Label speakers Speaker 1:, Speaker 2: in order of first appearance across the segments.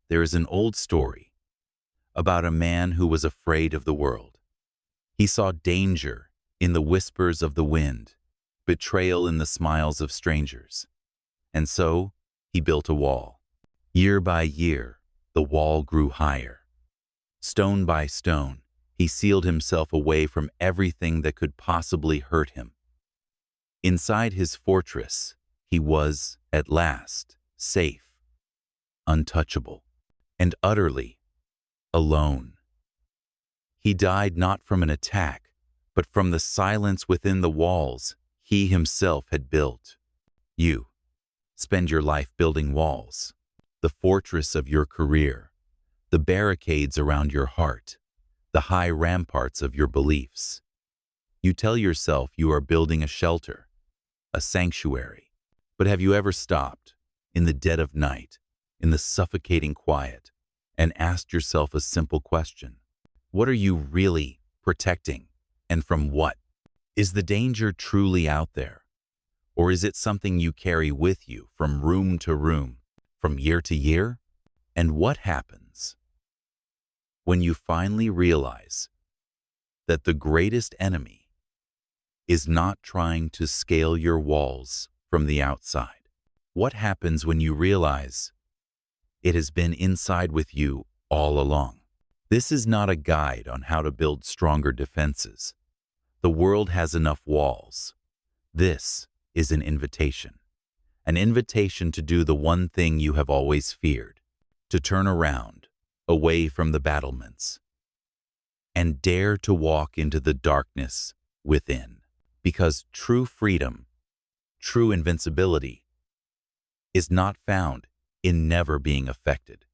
Speaker 1: There is an old story about a man who was afraid of the world. He saw danger in the whispers of the wind, betrayal in the smiles of strangers. And so he built a wall. Year by year, the wall grew higher. Stone by stone, he sealed himself away from everything that could possibly hurt him. Inside his fortress, he was, at last, safe, untouchable, and utterly alone. He died not from an attack, but from the silence within the walls he himself had built. You spend your life building walls, the fortress of your career, the barricades around your heart, the high ramparts of your beliefs. You tell yourself you are building a shelter, a sanctuary. But have you ever stopped, in the dead of night, in the suffocating quiet, and asked yourself a simple question? What are you really protecting, and from what? Is the danger truly out there? Or is it something you carry with you from room to room, from year to year? And what happens when you finally realize that the greatest enemy is not trying to scale your walls from the outside? What happens when you realize it has been inside with you all along? This is not a guide on how to build stronger defenses. The world has enough walls. This is an invitation to do the one thing you have always feared, to turn around, away from the battlements, and dare to walk into the darkness within. Because true freedom, true invincibility, is not found in never being affected.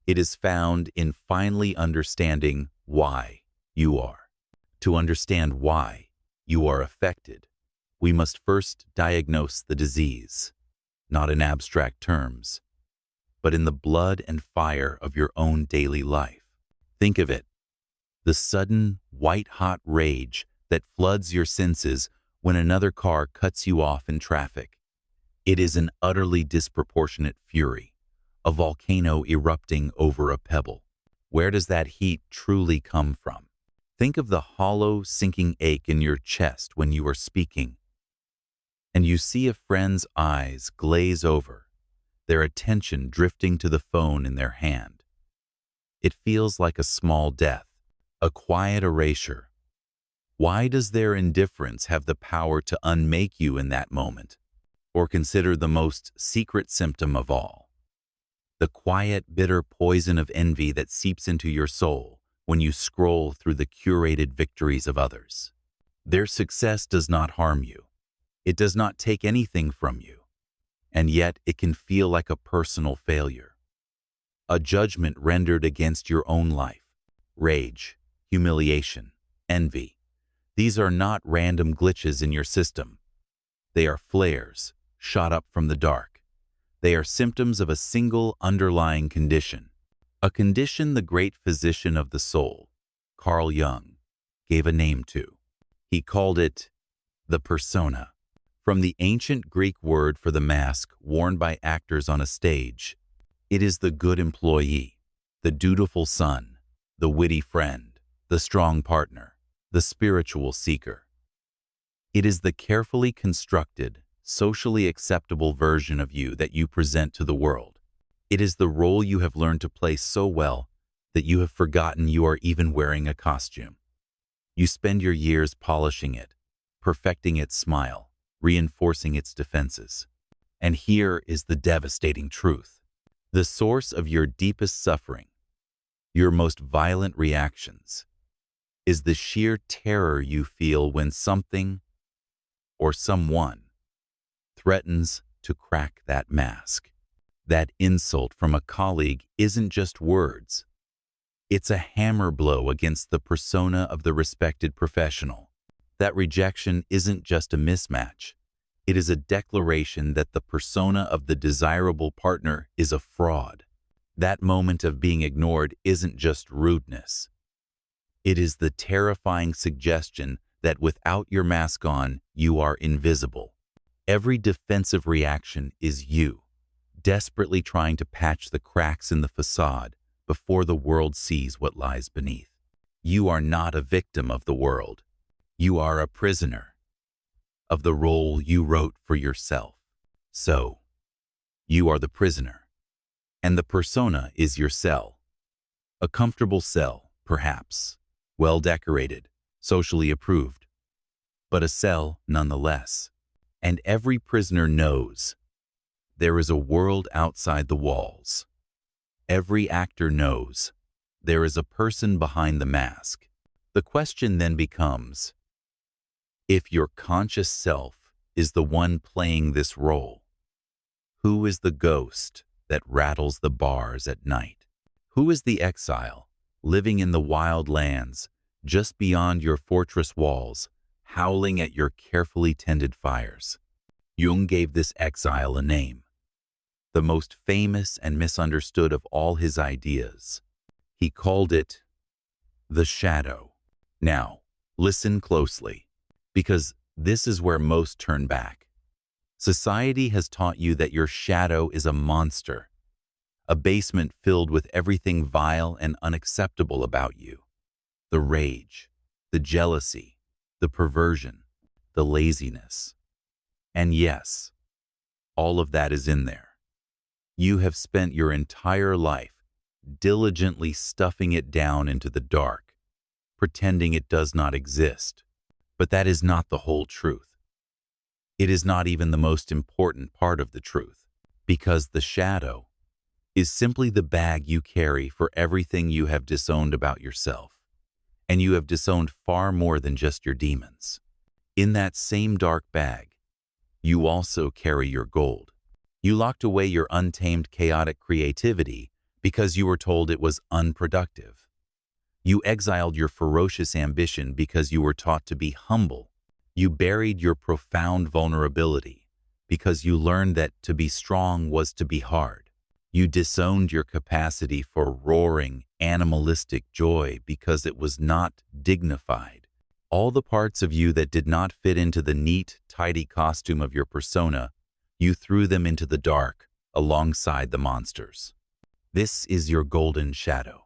Speaker 1: It is found in finally understanding why you are. To understand why you are affected, we must first diagnose the disease, not in abstract terms, but in the blood and fire of your own daily life. Think of it, the sudden, white-hot rage that floods your senses when another car cuts you off in traffic. It is an utterly disproportionate fury, a volcano erupting over a pebble. Where does that heat truly come from? Think of the hollow, sinking ache in your chest when you are speaking, and you see a friend's eyes glaze over, their attention drifting to the phone in their hand. It feels like a small death, a quiet erasure. Why does their indifference have the power to unmake you in that moment? Or consider the most secret symptom of all, the quiet, bitter poison of envy that seeps into your soul when you scroll through the curated victories of others. Their success does not harm you. It does not take anything from you, and yet it can feel like a personal failure, a judgment rendered against your own life. Rage, humiliation, envy. These are not random glitches in your system. They are flares shot up from the dark. They are symptoms of a single underlying condition, a condition the great physician of the soul, Carl Jung, gave a name to. He called it the persona, from the ancient Greek word for the mask worn by actors on a stage. It is the good employee, the dutiful son, the witty friend, the strong partner, the spiritual seeker. It is the carefully constructed, socially acceptable version of you that you present to the world. It is the role you have learned to play so well that you have forgotten you are even wearing a costume. You spend your years polishing it, perfecting its smile, reinforcing its defenses. And here is the devastating truth. The source of your deepest suffering, your most violent reactions, is the sheer terror you feel when something or someone threatens to crack that mask. That insult from a colleague isn't just words. It's a hammer blow against the persona of the respected professional. That rejection isn't just a mismatch. It is a declaration that the persona of the desirable partner is a fraud. That moment of being ignored isn't just rudeness. It is the terrifying suggestion that without your mask on, you are invisible. Every defensive reaction is you, desperately trying to patch the cracks in the facade before the world sees what lies beneath. You are not a victim of the world. You are a prisoner of the role you wrote for yourself. So, you are the prisoner, and the persona is your cell. A comfortable cell, perhaps, well decorated, socially approved, but a cell nonetheless. And every prisoner knows there is a world outside the walls. Every actor knows there is a person behind the mask. The question then becomes, if your conscious self is the one playing this role, who is the ghost that rattles the bars at night? Who is the exile living in the wild lands just beyond your fortress walls, howling at your carefully tended fires? Jung gave this exile a name, the most famous and misunderstood of all his ideas. He called it the shadow. Now, listen closely, because this is where most turn back. Society has taught you that your shadow is a monster, a basement filled with everything vile and unacceptable about you. The rage, the jealousy, the perversion, the laziness. And yes, all of that is in there. You have spent your entire life diligently stuffing it down into the dark, pretending it does not exist. But that is not the whole truth. It is not even the most important part of the truth, because the shadow is simply the bag you carry for everything you have disowned about yourself. And you have disowned far more than just your demons. In that same dark bag, you also carry your gold. You locked away your untamed, chaotic creativity because you were told it was unproductive. You exiled your ferocious ambition because you were taught to be humble. You buried your profound vulnerability because you learned that to be strong was to be hard. You disowned your capacity for roaring, animalistic joy because it was not dignified. All the parts of you that did not fit into the neat, tidy costume of your persona, you threw them into the dark alongside the monsters. This is your golden shadow.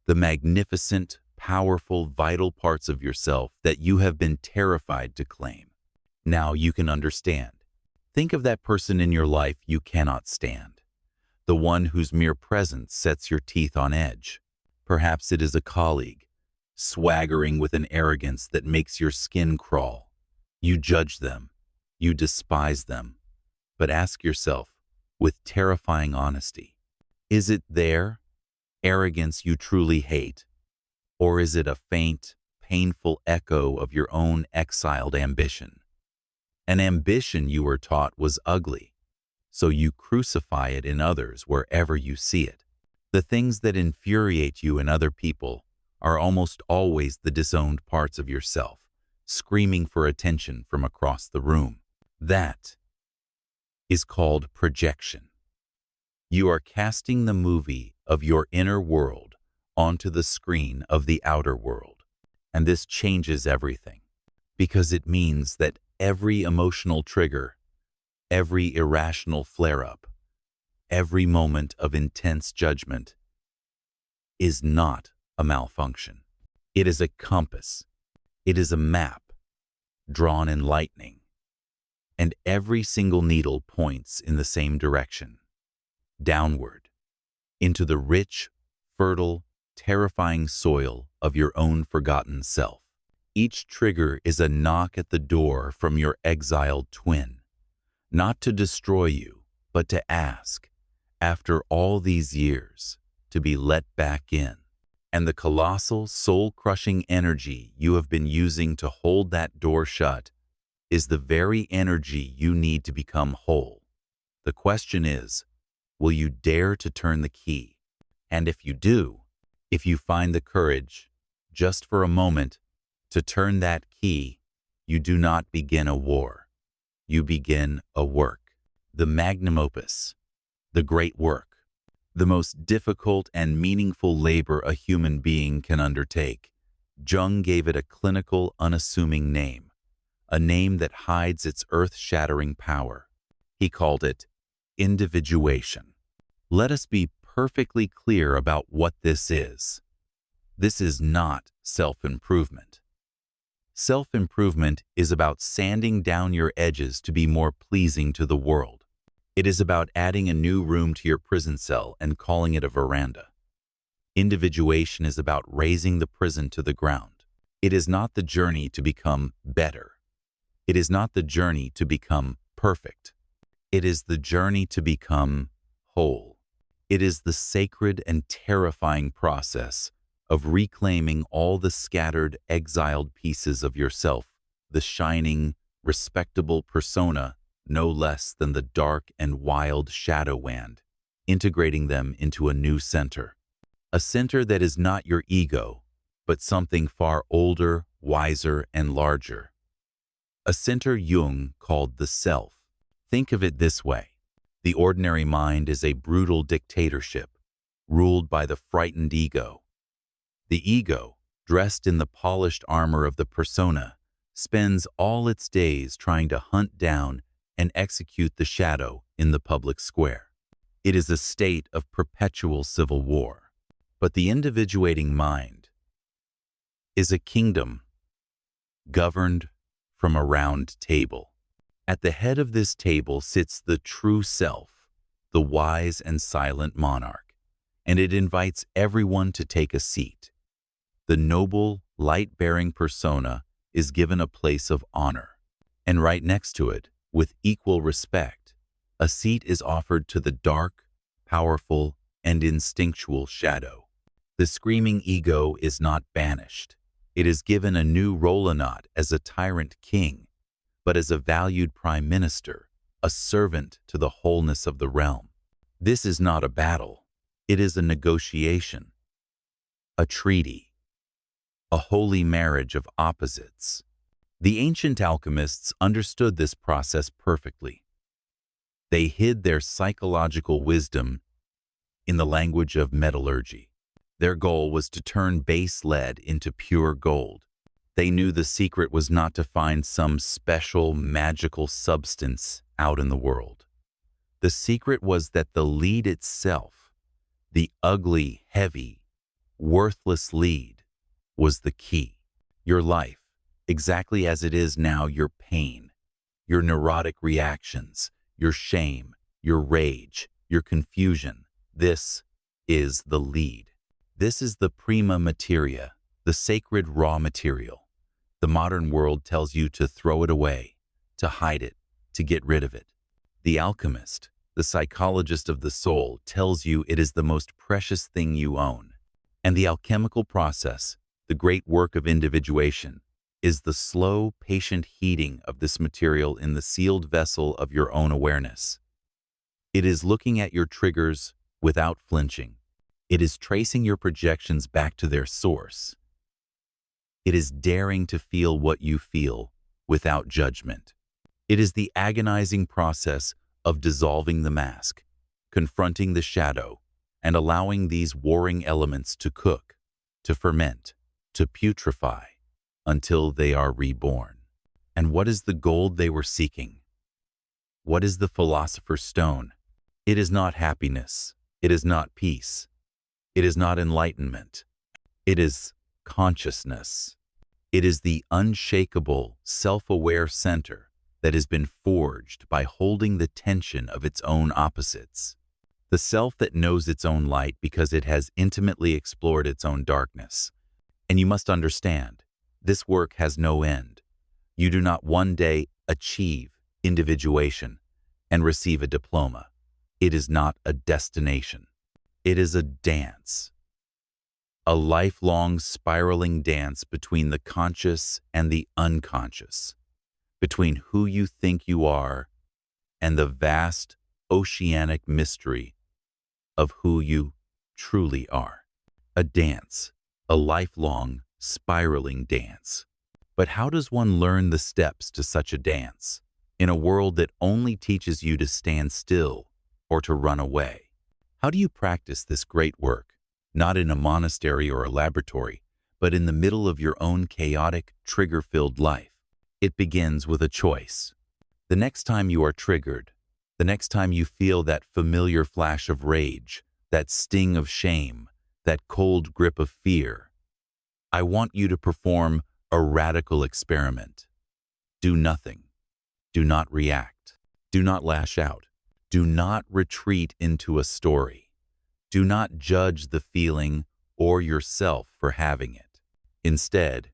Speaker 1: The magnificent, powerful, vital parts of yourself that you have been terrified to claim. Now you can understand. Think of that person in your life you cannot stand, the one whose mere presence sets your teeth on edge. Perhaps it is a colleague, swaggering with an arrogance that makes your skin crawl. You judge them, you despise them, but ask yourself, with terrifying honesty, is it their arrogance you truly hate, or is it a faint, painful echo of your own exiled ambition? An ambition you were taught was ugly, so you crucify it in others wherever you see it. The things that infuriate you in other people are almost always the disowned parts of yourself, screaming for attention from across the room. That is called projection. You are casting the movie of your inner world onto the screen of the outer world. And this changes everything, because it means that every emotional trigger, every irrational flare-up, every moment of intense judgment is not a malfunction. It is a compass. It is a map drawn in lightning, and every single needle points in the same direction, downward, into the rich, fertile, terrifying soil of your own forgotten self. Each trigger is a knock at the door from your exiled twin, not to destroy you, but to ask, after all these years, to be let back in. And the colossal, soul-crushing energy you have been using to hold that door shut is the very energy you need to become whole. The question is, will you dare to turn the key? And if you do, if you find the courage, just for a moment, to turn that key, you do not begin a war. You begin a work. The magnum opus, the great work, the most difficult and meaningful labor a human being can undertake. Jung gave it a clinical, unassuming name, a name that hides its earth-shattering power. He called it individuation. Let us be perfectly clear about what this is. This is not self-improvement. Self-improvement is about sanding down your edges to be more pleasing to the world. It is about adding a new room to your prison cell and calling it a veranda. Individuation is about raising the prison to the ground. It is not the journey to become better. It is not the journey to become perfect. It is the journey to become whole. It is the sacred and terrifying process of reclaiming all the scattered, exiled pieces of yourself, the shining, respectable persona, no less than the dark and wild shadow wand, integrating them into a new center. A center that is not your ego, but something far older, wiser, and larger. A center Jung called the self. Think of it this way. The ordinary mind is a brutal dictatorship, ruled by the frightened ego. The ego, dressed in the polished armor of the persona, spends all its days trying to hunt down and execute the shadow in the public square. It is a state of perpetual civil war. But the individuating mind is a kingdom governed from a round table. At the head of this table sits the true self, the wise and silent monarch, and it invites everyone to take a seat. The noble, light-bearing persona is given a place of honor, and right next to it, with equal respect, a seat is offered to the dark, powerful, and instinctual shadow. The screaming ego is not banished. It is given a new role not as a tyrant king, but as a valued prime minister, a servant to the wholeness of the realm. This is not a battle. It is a negotiation, a treaty, a holy marriage of opposites. The ancient alchemists understood this process perfectly. They hid their psychological wisdom in the language of metallurgy. Their goal was to turn base lead into pure gold. They knew the secret was not to find some special magical substance out in the world. The secret was that the lead itself, the ugly, heavy, worthless lead, was the key. Your life, exactly as it is now, your pain, your neurotic reactions, your shame, your rage, your confusion, this is the lead. This is the prima materia, the sacred raw material. The modern world tells you to throw it away, to hide it, to get rid of it. The alchemist, the psychologist of the soul, tells you it is the most precious thing you own. And the alchemical process, the great work of individuation, is the slow, patient heating of this material in the sealed vessel of your own awareness. It is looking at your triggers without flinching. It is tracing your projections back to their source. It is daring to feel what you feel without judgment. It is the agonizing process of dissolving the mask, confronting the shadow, and allowing these warring elements to cook, to ferment, to putrefy, until they are reborn. And what is the gold they were seeking? What is the philosopher's stone? It is not happiness. It is not peace. It is not enlightenment. It is consciousness. It is the unshakable, self-aware center that has been forged by holding the tension of its own opposites. The self that knows its own light because it has intimately explored its own darkness. And you must understand, this work has no end. You do not one day achieve individuation and receive a diploma. It is not a destination. It is a dance. A lifelong spiraling dance between the conscious and the unconscious, between who you think you are and the vast oceanic mystery of who you truly are. A dance, a lifelong spiraling dance. But how does one learn the steps to such a dance in a world that only teaches you to stand still or to run away? How do you practice this great work, not in a monastery or a laboratory, but in the middle of your own chaotic, trigger-filled life? It begins with a choice. The next time you are triggered, The next time you feel that familiar flash of rage, that sting of shame, that cold grip of fear, I want you to perform a radical experiment. Do nothing. Do not react. Do not lash out. Do not retreat into a story. Do not judge the feeling or yourself for having it. Instead,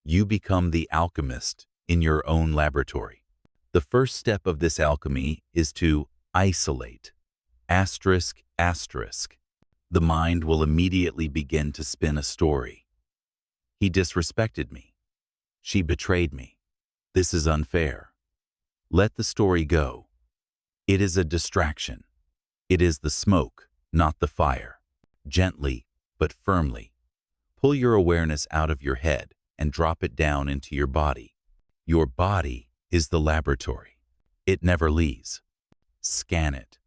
Speaker 1: you become the alchemist in your own laboratory. The first step of this alchemy is to isolate. Asterisk, asterisk. The mind will immediately begin to spin a story. He disrespected me. She betrayed me. This is unfair. Let the story go. It is a distraction. It is the smoke, not the fire. Gently, but firmly. Pull your awareness out of your head and drop it down into your body. Your body is the laboratory. It never leaves. Scan it.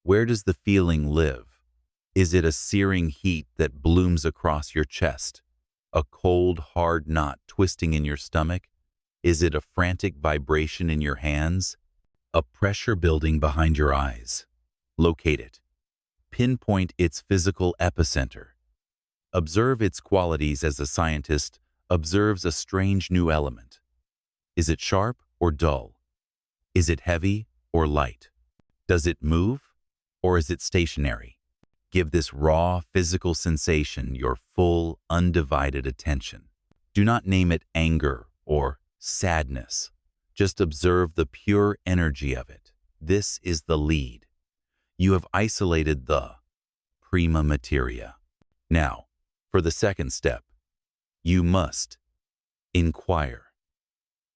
Speaker 1: Where does the feeling live? Is it a searing heat that blooms across your chest? A cold, hard knot twisting in your stomach? Is it a frantic vibration in your hands? A pressure building behind your eyes? Locate it. Pinpoint its physical epicenter. Observe its qualities as a scientist observes a strange new element. Is it sharp or dull? Is it heavy or light? Does it move or is it stationary? Give this raw physical sensation your full, undivided attention. Do not name it anger or sadness. Just observe the pure energy of it. This is the lead. You have isolated the prima materia. Now, for the second step, you must inquire.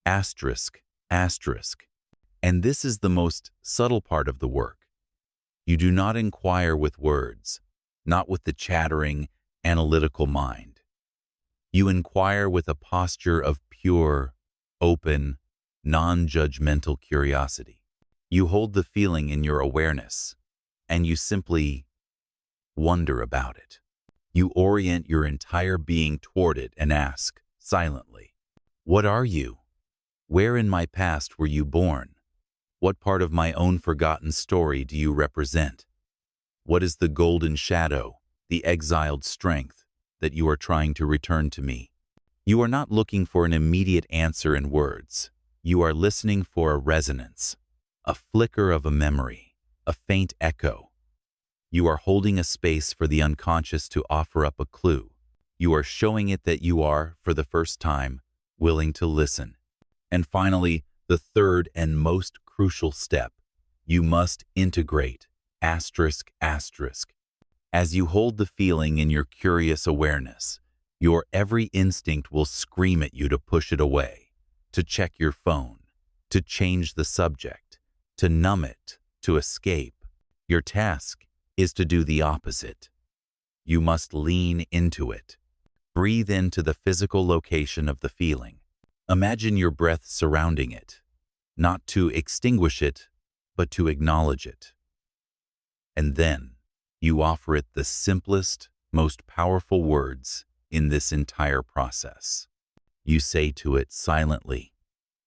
Speaker 1: Asterisk, asterisk. And this is the most subtle part of the work. You do not inquire with words, not with the chattering, analytical mind. You inquire with a posture of pure, open, non-judgmental curiosity. You hold the feeling in your awareness, and you simply wonder about it. You orient your entire being toward it and ask, silently, what are you? Where in my past were you born? What part of my own forgotten story do you represent? What is the golden shadow, the exiled strength that you are trying to return to me? You are not looking for an immediate answer in words. You are listening for a resonance, a flicker of a memory, a faint echo. You are holding a space for the unconscious to offer up a clue. You are showing it that you are, for the first time, willing to listen. And finally, the third and most crucial step, you must integrate. Asterisk, asterisk. As you hold the feeling in your curious awareness, your every instinct will scream at you to push it away, to check your phone, to change the subject, to numb it, to escape. Your task is to do the opposite. You must lean into it. Breathe into the physical location of the feeling. Imagine your breath surrounding it, not to extinguish it, but to acknowledge it. And then you offer it the simplest, most powerful words in this entire process. You say to it silently,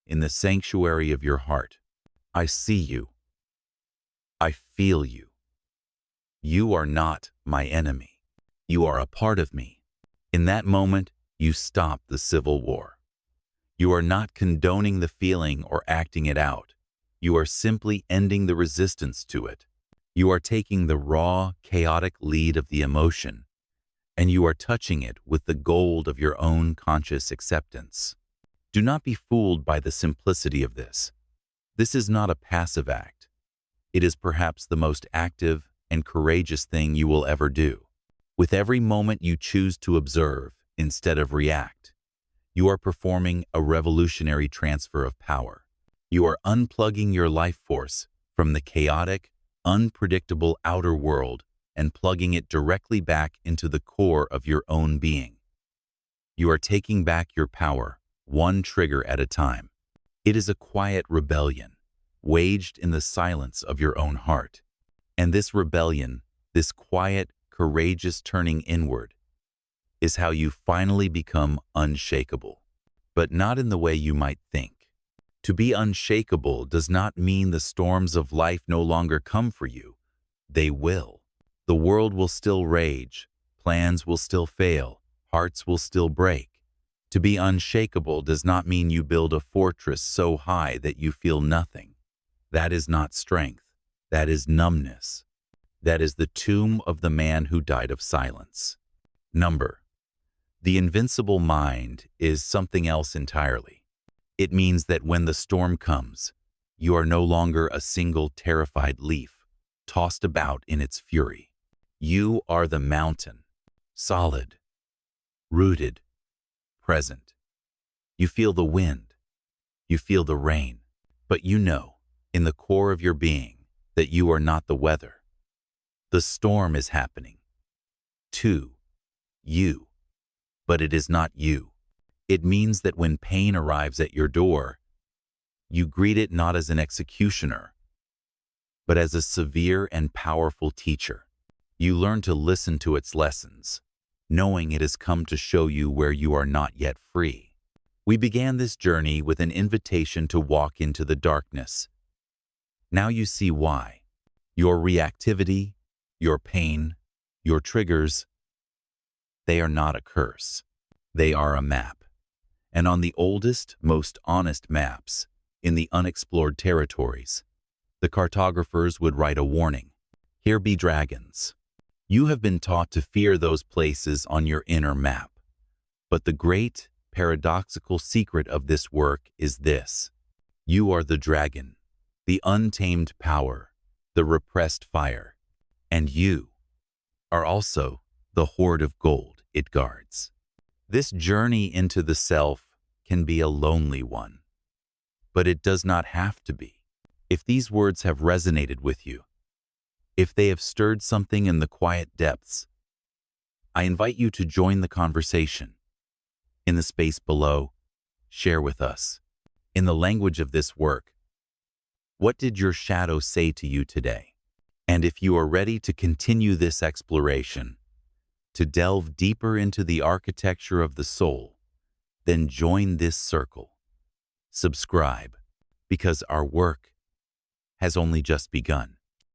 Speaker 1: in the sanctuary of your heart, I see you. I feel you. You are not my enemy. You are a part of me. In that moment, you stop the civil war. You are not condoning the feeling or acting it out. You are simply ending the resistance to it. You are taking the raw, chaotic lead of the emotion, and you are touching it with the gold of your own conscious acceptance. Do not be fooled by the simplicity of this. This is not a passive act. It is perhaps the most active and courageous thing you will ever do. With every moment you choose to observe instead of react, you are performing a revolutionary transfer of power. You are unplugging your life force from the chaotic, unpredictable outer world and plugging it directly back into the core of your own being. You are taking back your power, one trigger at a time. It is a quiet rebellion, waged in the silence of your own heart. And this rebellion, this quiet, courageous turning inward, is how you finally become unshakable. But not in the way you might think. To be unshakable does not mean the storms of life no longer come for you. They will. The world will still rage, plans will still fail, hearts will still break. To be unshakable does not mean you build a fortress so high that you feel nothing. That is not strength. That is numbness. That is the tomb of the man who died of silence. The invincible mind is something else entirely. It means that when the storm comes, you are no longer a single terrified leaf, tossed about in its fury. You are the mountain, solid, rooted, present. You feel the wind, you feel the rain, but you know, in the core of your being, that you are not the weather. The storm is happening to you, but it is not you. It means that when pain arrives at your door, you greet it not as an executioner, but as a severe and powerful teacher. You learn to listen to its lessons, knowing it has come to show you where you are not yet free. We began this journey with an invitation to walk into the darkness. Now you see why. Your reactivity, your pain, your triggers, they are not a curse. They are a map. And on the oldest, most honest maps, in the unexplored territories, the cartographers would write a warning. Here be dragons. You have been taught to fear those places on your inner map. But the great, paradoxical secret of this work is this. You are the dragon, the untamed power, the repressed fire, and you are also the hoard of gold it guards. This journey into the self can be a lonely one, but it does not have to be. If these words have resonated with you, if they have stirred something in the quiet depths, I invite you to join the conversation. In the space below, share with us, in the language of this work, what did your shadow say to you today? And if you are ready to continue this exploration, to delve deeper into the architecture of the soul, then join this circle. Subscribe, because our work has only just begun.